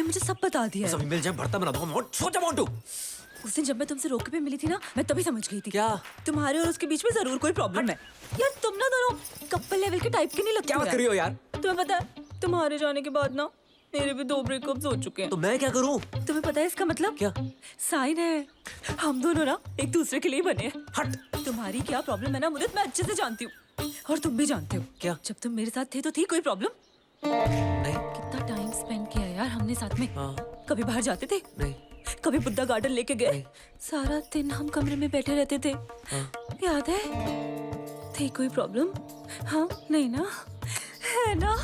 मुझे सब बता दिया है। मिल जाए भरता बना दूंगा। सोचा मोंटू, उस दिन जब मैं तुमसे रोके पे मिली थी ना, मैं तभी समझ गई थी। क्या? तुम्हारे और उसके बीच में जरूर कोई प्रॉब्लम है। यार तुम ना दोनों कपल लेवल के टाइप के नहीं लगते। क्या बात कर रही हो यार? तुम्हें पता है, तुम्हारे जाने के बाद ना मेरे भी 2 ब्रेकअप्स हो चुके हैं। तो मैं क्या करूं? तुम्हें पता है इसका मतलब क्या? साइन है। हम दोनों ना एक दूसरे के लिए बने हैं। हट। तुम्हारी क्या प्रॉब्लम है ना मुझे मैं अच्छे से जानती हूँ, और तुम भी जानते हो। क्या? जब तुम मेरे साथ थे तो थी कोई प्रॉब्लम? नहीं। कितना टाइम स्पेंड किया यार हमने साथ में। हाँ। कभी बाहर जाते थे? नहीं। कभी बुद्धा गार्डन लेके गए? सारा दिन हम कमरे में बैठे रहते थे। हाँ। याद है? थी कोई प्रॉब्लम? हाँ नहीं ना, है ना?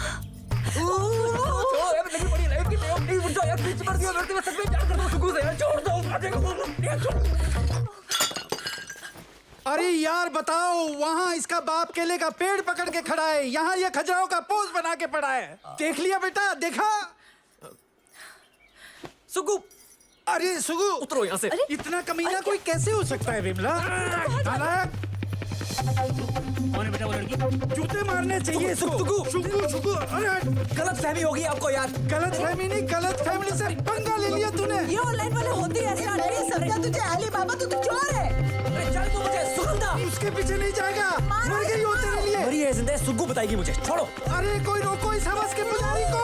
अरे यार बताओ, वहाँ इसका बाप केले का पेड़ पकड़ के खड़ा है, यहाँ ये खजराओं का पोज बना के पड़ा है। देख लिया बेटा, देखा? सुगु, अरे सुगु, उतरो यहाँ से। इतना कमीना कोई कैसे हो सकता है विमला? कौन है बेटा वो लड़की? जूते मारने चाहिए इसको। सुगु, सुगु, अरे गलत फहमी होगी आपको यार। गलत फहमी नहीं, गलत फैमिली से पंगा ले लिया तूने। ये ऑनलाइन वाले होते हैं ऐसे आदमी। समझा तुझे अली बाबा, तू तो चोर है। अरे चल तू मुझे सुगंधा। उसके पीछे नहीं जाएगा, मर गई हो तेरे लिए। मरी है जिंदा है, सुगु बताएगी मुझे। छोड़ो। अरे कोई रोको इस हवस के पुजारी को।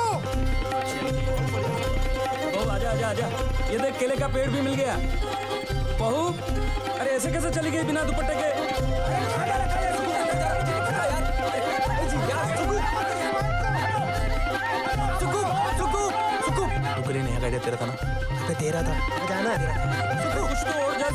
आजा आजा आजा, ये देख केले का पेड़ भी मिल गया। बहू, अरे ऐसे कैसे चली गई बिना दुपट्टे के? तेरा था ना? तेरा था। कुछ तो और जा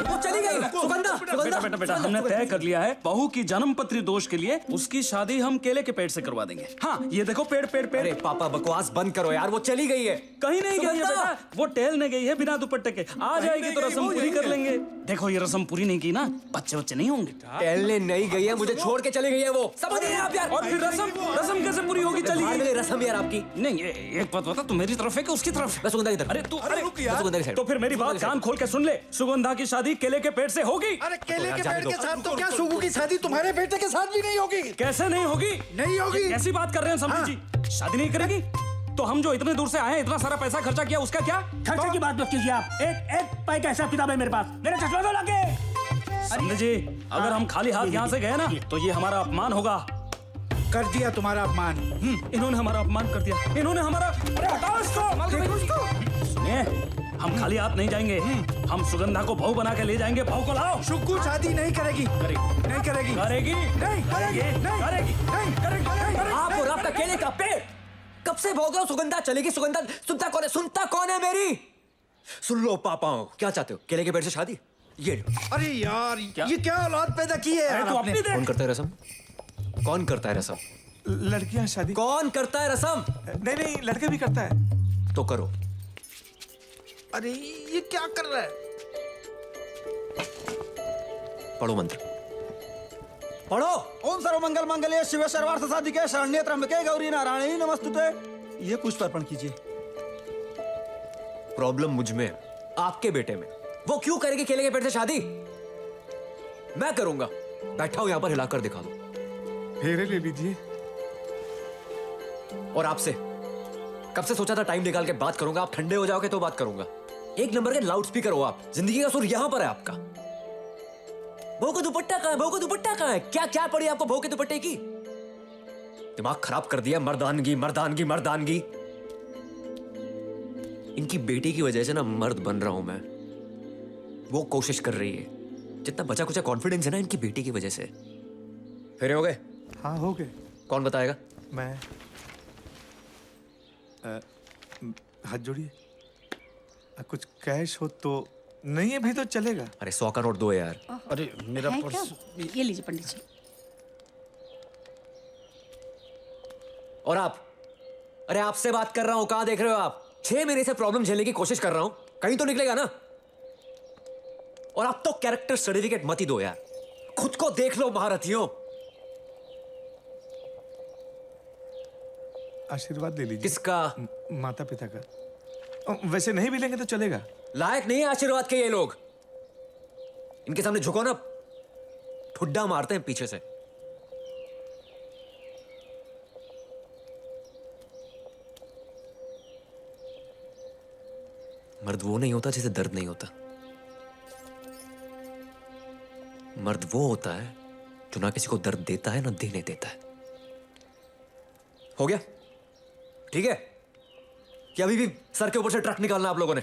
वो चली गई। सुगंधा, बेटा बेटा बेटा, हमने तय कर लिया है बहू की जन्म पत्री दोष के लिए उसकी शादी हम केले के पेड़ से करवा देंगे। हाँ ये देखो पेड़ पेड़ पेड़। अरे पापा बकवास बंद करो यार, वो चली गई है। कहीं नहीं गई है बेटा, वो टहलने गई है बिना दुपट्टे के। आ जाएगी तो रस्म पूरी कर लेंगे। देखो ये रस्म पूरी नहीं की ना, बच्चे बच्चे नहीं होंगे। टहलने नहीं गई है, मुझे छोड़ के चली गई है वो। समझ रहे हैं आप यार? और फिर रस्म कैसे पूरी होगी? चली गई रस्म यार आपकी। नहीं, एक बात बता, तू मेरी तरफ है कि उसकी तरफ? मैं सुगंधा की तरफ। अरे तू, अरे सुगंधा की साइड। तो फिर मेरी बात कान खोल के सुन ले, सुगंधा की शादी केले के पेड़ से होगी। अरे केले के पेड़ के साथ तो क्या सुगु की शादी तुम्हारे बेटे के साथ भी नहीं होगी? कैसे नहीं होगी? नहीं होगी। कैसी बात कर रहे हैं समझी जी? शादी नहीं करेगी तो हम जो इतने दूर से आए हैं, इतना सारा पैसा खर्चा किया, उसका क्या? खर्चे की बात मत कीजिए आप। एक पाई का हिसाब किताब है मेरे पास। मेरे चश्मा तो लगे। समझे जी, अगर हम खाली हाथ यहाँ से गए ना तो ये हमारा अपमान होगा। कर दिया तुम्हारा अपमान। इन्होंने हमारा अपमान कर दिया। इन्होंने हमारा, अरे हटाओ इसको। सुनिए, हम खाली हाथ नहीं जाएंगे। हम सुगंधा को बहू बना के ले जाएंगे। बहू को लाओ। सुगु शादी नहीं करेगी। नहीं करेगी। करेगी नहीं करेगी। नहीं करेगी नहीं करेगी। आप और आपका केले का पेड़ कब से भोग रहे हो? सुगंधा चलेगी। सुगंधा सुनता कौन है? सुनता कौन है मेरी? सुन लो पापाओ, क्या चाहते हो? केले के पेड़ से शादी? ये अरे यार ये क्या औलाद पैदा की है यार आपने? कौन करता है रसम? कौन करता है रसम? लड़कियां शादी। कौन करता है रसम? नहीं नहीं, लड़के भी करता है। तो करो। अरे ये क्या कर रहा है? पढ़ो मंत्र। पढ़ो। ओम सर्वमंगल मंगले शिव सर्वार्थ साधिके शरण्ये त्र्यंबके गौरी नारायणी नमस्तुते। ये पुष्प अर्पण कीजिए। प्रॉब्लम मुझ में, आपके बेटे में। वो क्यों करेगी केले के पेड़ से शादी? मैं करूंगा। बैठा हूं यहां पर, हिलाकर दिखा दो। फेरे ले लीजिए। और आपसे कब से सोचा था टाइम निकाल के बात करूंगा, आप ठंडे हो जाओगे तो बात करूंगा। एक नंबर के लाउड स्पीकर हो आप। जिंदगी का सुर यहां पर है आपका। बहू का दुपट्टा कहां है? बहू का दुपट्टा कहां है? क्या क्या पड़ी आपको बहू के दुपट्टे की? दिमाग खराब कर दिया। मर्दानगी मर्दानगी मर्दानगी। इनकी बेटी की वजह से ना मर्द बन रहा हूं मैं। वो कोशिश कर रही है। जितना बचा कुछ कॉन्फिडेंस है ना इनकी बेटी की वजह से। फेरे हो गए? हाँ हो गए। कौन बताएगा? मैं हाथ जोड़िए। कुछ कैश हो तो? नहीं है भी तो चलेगा। अरे 100 का नोट दो यार। अरे मेरा पर्स। ये लीजिए पंडित जी। और आप? अरे आपसे बात कर रहा हूं, कहां देख रहे हो आप? 6 महीने से प्रॉब्लम झेलने की कोशिश कर रहा हूं, कहीं तो निकलेगा ना। और आप तो कैरेक्टर सर्टिफिकेट मत ही दो यार, खुद को देख लो महारथियों। आशीर्वाद ले लीजिए। किसका? माता पिता का। वैसे नहीं भी लेंगे तो चलेगा। लायक नहीं है आशीर्वाद के ये लोग। इनके सामने झुको ना, ठुड्डा मारते हैं पीछे से। मर्द वो नहीं होता जिसे दर्द नहीं होता। मर्द वो होता है जो ना किसी को दर्द देता है ना देने देता है। हो गया? ठीक है कि अभी भी सर के ऊपर से ट्रक निकालना आप लोगों ने?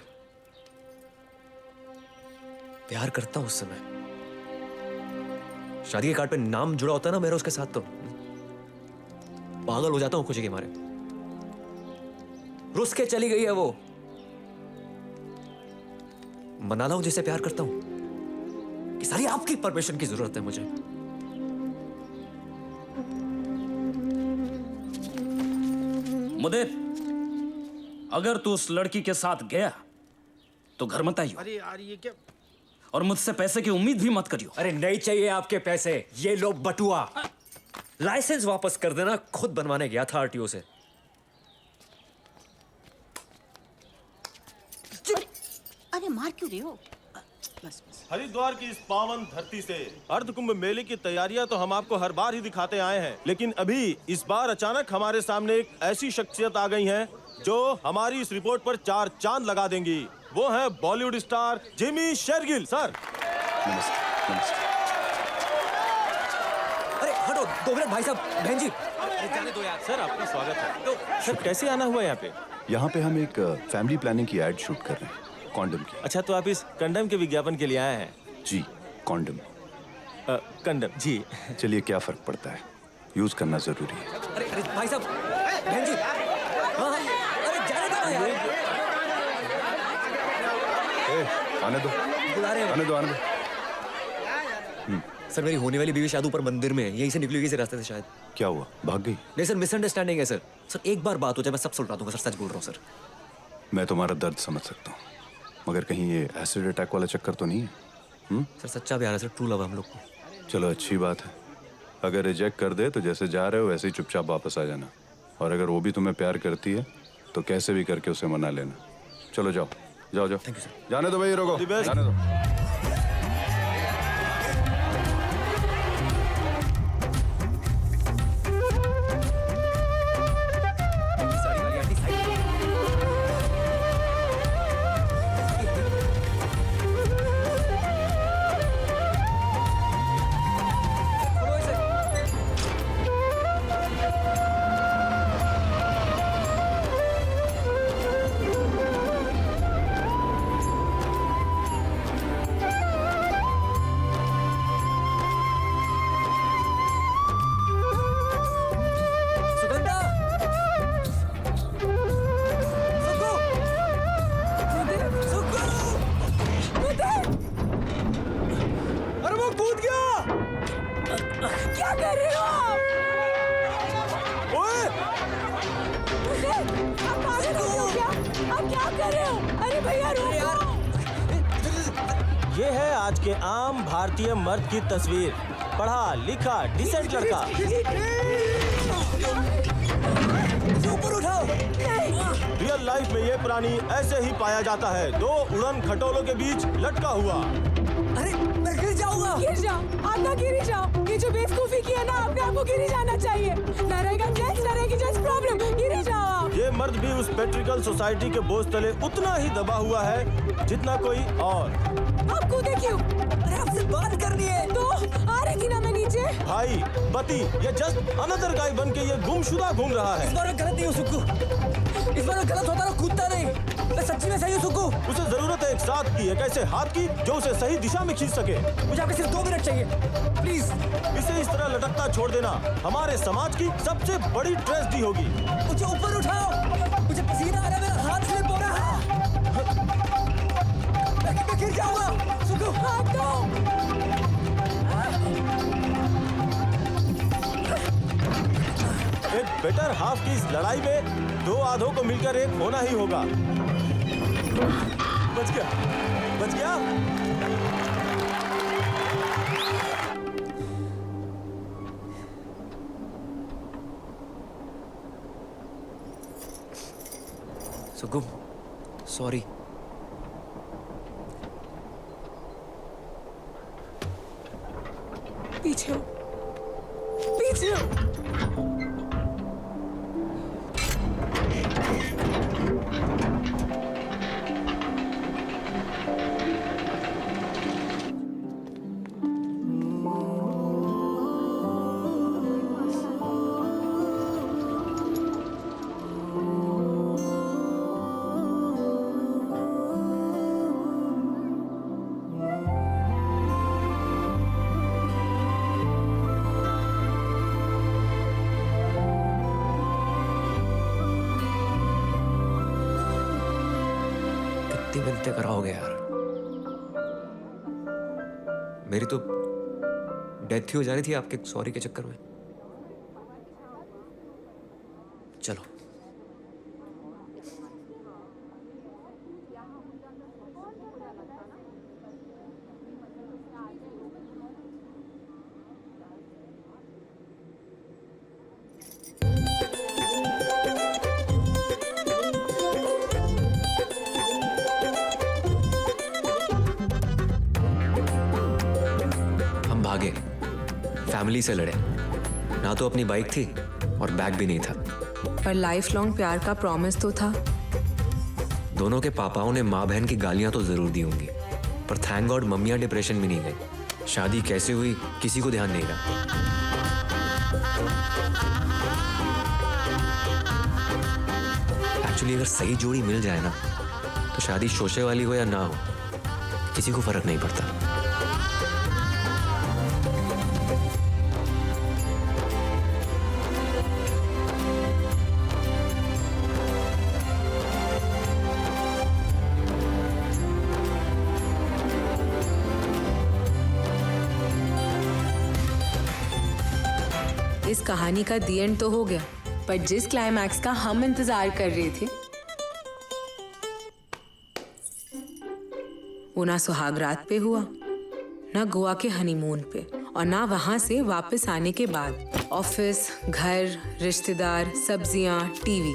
प्यार करता हूं उस समय, शादी के कार्ड पे नाम जुड़ा होता है ना मेरा उसके साथ, तो पागल हो जाता हूं खुशी के मारे। रुस के चली गई है वो, मना ला हूं जिसे प्यार करता हूं कि सारी आपकी परमिशन की जरूरत है मुझे। मुदीर, अगर तू उस लड़की के साथ गया तो घर मत आइयो। अरे यार ये क्या? और मुझसे पैसे की उम्मीद भी मत करियो। अरे नहीं चाहिए आपके पैसे, ये लो बटुआ। लाइसेंस वापस कर देना, खुद बनवाने गया था आरटीओ से। अरे मार क्यों रहे हो? बस बस। हरिद्वार की इस पावन धरती से अर्ध कुंभ मेले की तैयारियां तो हम आपको हर बार ही दिखाते आए हैं, लेकिन अभी इस बार अचानक हमारे सामने एक ऐसी शख्सियत आ गई है जो हमारी इस रिपोर्ट पर 4 चांद लगा देंगी। वो है Bollywood star Jimmy Shergill. Sir नमस्ते। नमस्ते। अरे हटो, 2 मिनट भाई साहब। बहन जी जाने दो यार। सर आपका स्वागत है। तो सर कैसे आना हुआ यहाँ पे? यहाँ पे हम एक फैमिली प्लानिंग की एड शूट कर रहे हैं, कॉन्डम की। अच्छा, तो आप इस कंडम के विज्ञापन के लिए आए हैं? जी, कॉन्डम। कंडम जी। चलिए, क्या फर्क पड़ता है, यूज करना जरूरी है। अरे अरे भाई साहब, बहन जी। हाँ, अरे जाने दो यार। आने दो, बुला रहे हैं। आने दो, आने दो। सर मेरी होने वाली बीवी शादी ऊपर मंदिर में है, यहीं से निकली हुई इसी रास्ते से शायद। क्या हुआ, भाग गई? नहीं सर, मिसअंडरस्टैंडिंग है सर। सर एक बार बात हो जाए मैं सब सुलझा दूंगा सर, सच बोल रहा हूँ सर। मैं तुम्हारा दर्द समझ सकता हूँ, मगर कहीं ये एसिड अटैक वाला चक्कर तो नहीं है? सर सच्चा प्यार है सर, ट्रू लव है हम लोग को। चलो अच्छी बात है। अगर रिजेक्ट कर दे तो जैसे जा रहे हो वैसे ही चुपचाप वापस आ जाना, और अगर वो भी तुम्हें प्यार करती है तो कैसे भी करके उसे मना लेना। चलो जाओ जाओ जाओ। Thank you sir. जाने दो भाई, रोको, जाने दो। क्या कर रहे हो आप? आप पागल हो गए हो क्या? आप क्या कर रहे हो? अरे भैया रुको। ये है आज के आम भारतीय मर्द की तस्वीर। पढ़ा लिखा डिसेंट लड़का। ऊपर उठाओ। रियल लाइफ में ये प्राणी ऐसे ही पाया जाता है, 2 उड़न खटोलों के बीच लटका हुआ। अरे मैं गिर जाऊंगा। गिर जाओ, आप ना गिरी जाओ। ये जो बेवकूफी की है ना, अपने आप को गिरी जाना चाहिए। ना रहेगा जेंट्स, ना रहेगी जेंट्स प्रॉब्लम। गिरी जाओ आप। ये मर्द भी उस पेट्रिकल सोसाइटी के बोझ तले उतना ही दबा हुआ है जितना कोई और। आप कूदे क्यों? अरे आपसे बात करनी है। तो आ रही थी ना मैं नीचे। भाई पति ये जस्ट अनदर गाय बन के ये गुमशुदा घूम रहा है। इस बार मैं गलत नहीं हूँ सुक्कू, इस बार मैं गलत होता ना, कूदता नहीं। मैं सच्ची में सही हूँ सुक्कू। उसे जरूरत है एक साथ की, एक ऐसे हाथ की जो उसे सही दिशा में खींच सके। मुझे आपके सिर्फ 2 मिनट चाहिए प्लीज। इसे इस तरह लटकता छोड़ देना हमारे समाज की सबसे बड़ी ट्रेजेडी होगी। मुझे ऊपर उठाओ, मुझे पसीना आ रहा है, मेरा हाथ स्लिप हो रहा है। मैं गिर जाऊंगा सुक्कू। हाथ दो। एक बेटर हाफ की इस लड़ाई में 2 आधों को मिलकर एक होना ही होगा। बच गया, बच गया। सुक्कू सॉरी। पीछे हो, पीछे हो। कितनी मिन्नतें कराओगे यार? मेरी तो डेथ ही हो जानी थी आपके सॉरी के चक्कर में। चलो। हम भागे, फैमिली से लड़े, ना तो अपनी बाइक थी और बैग भी नहीं था। पर लाइफ लॉन्ग प्यार का प्रॉमिस तो था। दोनों के पापाओं ने माँ बहन की गालियां तो जरूर दी होंगी, पर थैंक गॉड मम्मियां डिप्रेशन में नहीं गई। शादी कैसे हुई किसी को ध्यान नहीं रहा। एक्चुअली अगर सही जोड़ी मिल जाए ना, तो शादी शोशे वाली हो या ना हो, किसी को फर्क नहीं पड़ता। इस कहानी का दी एंड तो हो गया, पर जिस क्लाइमैक्स का हम इंतजार कर रहे थे वो ना सुहाग रात पे हुआ, ना गोवा के हनीमून पे, और ना वहां से वापस आने के बाद। ऑफिस, घर, रिश्तेदार, सब्जियां, टीवी,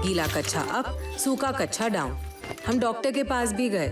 गीला कच्चा अप, सूखा कच्चा डाउन। हम डॉक्टर के पास भी गए,